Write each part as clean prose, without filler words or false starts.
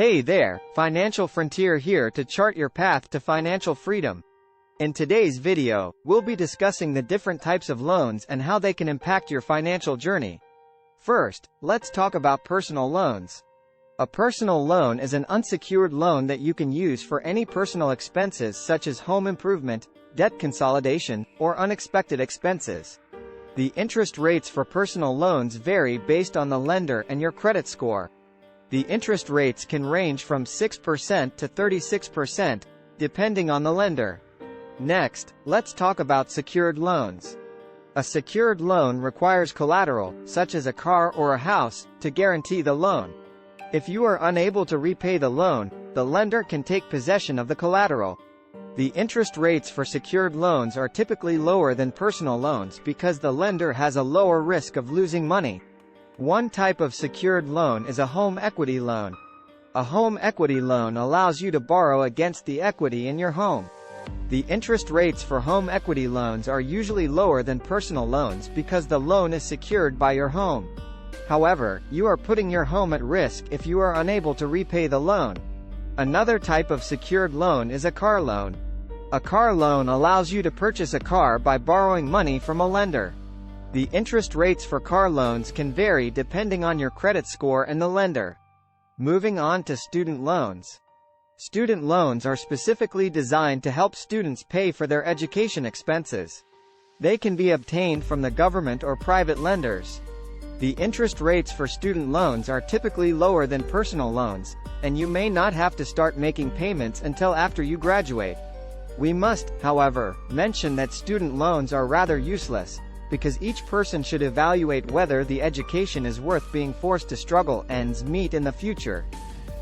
Hey there, Financial Frontier here to chart your path to financial freedom. In today's video, we'll be discussing the different types of loans and how they can impact your financial journey. First, let's talk about personal loans. A personal loan is an unsecured loan that you can use for any personal expenses such as home improvement, debt consolidation, or unexpected expenses. The interest rates for personal loans vary based on the lender and your credit score. The interest rates can range from 6% to 36%, depending on the lender. Next, let's talk about secured loans. A secured loan requires collateral, such as a car or a house, to guarantee the loan. If you are unable to repay the loan, the lender can take possession of the collateral. The interest rates for secured loans are typically lower than personal loans because the lender has a lower risk of losing money. One type of secured loan is a home equity loan. A home equity loan allows you to borrow against the equity in your home. The interest rates for home equity loans are usually lower than personal loans because the loan is secured by your home. However, you are putting your home at risk if you are unable to repay the loan. Another type of secured loan is a car loan. A car loan allows you to purchase a car by borrowing money from a lender. The interest rates for car loans can vary depending on your credit score and the lender. Moving on to student loans. Student loans are specifically designed to help students pay for their education expenses. They can be obtained from the government or private lenders. The interest rates for student loans are typically lower than personal loans, and you may not have to start making payments until after you graduate. We must, however, mention that student loans are rather useless, because each person should evaluate whether the education is worth being forced to struggle ends meet in the future.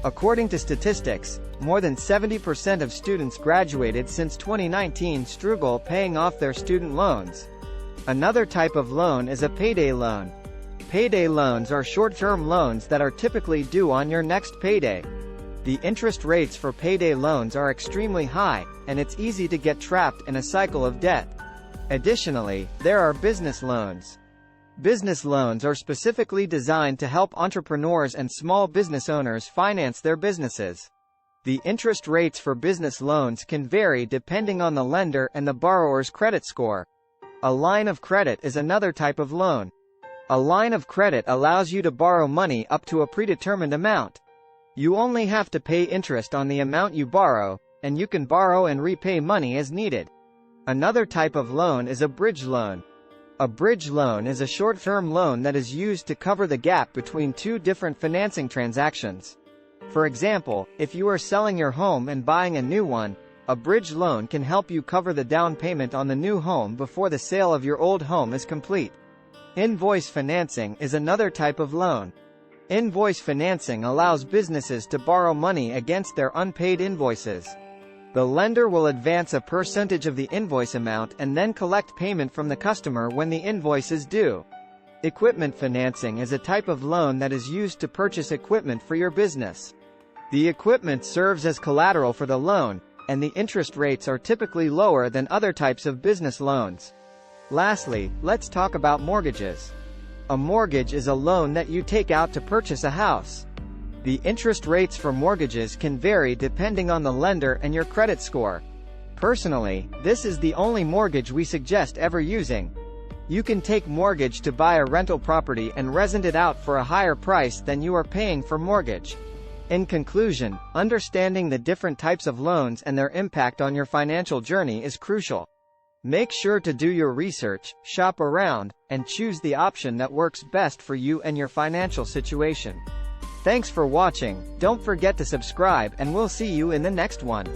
According to statistics, more than 70% of students graduated since 2019 struggle paying off their student loans. Another type of loan is a payday loan. Payday loans are short-term loans that are typically due on your next payday. The interest rates for payday loans are extremely high, and it's easy to get trapped in a cycle of debt. Additionally, there are business loans. Business loans are specifically designed to help entrepreneurs and small business owners finance their businesses. The interest rates for business loans can vary depending on the lender and the borrower's credit score. A line of credit is another type of loan. A line of credit allows you to borrow money up to a predetermined amount. You only have to pay interest on the amount you borrow, and you can borrow and repay money as needed. Another type of loan is a bridge loan. A bridge loan is a short-term loan that is used to cover the gap between two different financing transactions. For example, if you are selling your home and buying a new one, a bridge loan can help you cover the down payment on the new home before the sale of your old home is complete. Invoice financing is another type of loan. Invoice financing allows businesses to borrow money against their unpaid invoices. The lender will advance a percentage of the invoice amount and then collect payment from the customer when the invoice is due. Equipment financing is a type of loan that is used to purchase equipment for your business. The equipment serves as collateral for the loan, and the interest rates are typically lower than other types of business loans. Lastly, let's talk about mortgages. A mortgage is a loan that you take out to purchase a house. The interest rates for mortgages can vary depending on the lender and your credit score. Personally, this is the only mortgage we suggest ever using. You can take mortgage to buy a rental property and rent it out for a higher price than you are paying for mortgage. In conclusion, understanding the different types of loans and their impact on your financial journey is crucial. Make sure to do your research, shop around, and choose the option that works best for you and your financial situation. Thanks for watching, don't forget to subscribe and we'll see you in the next one.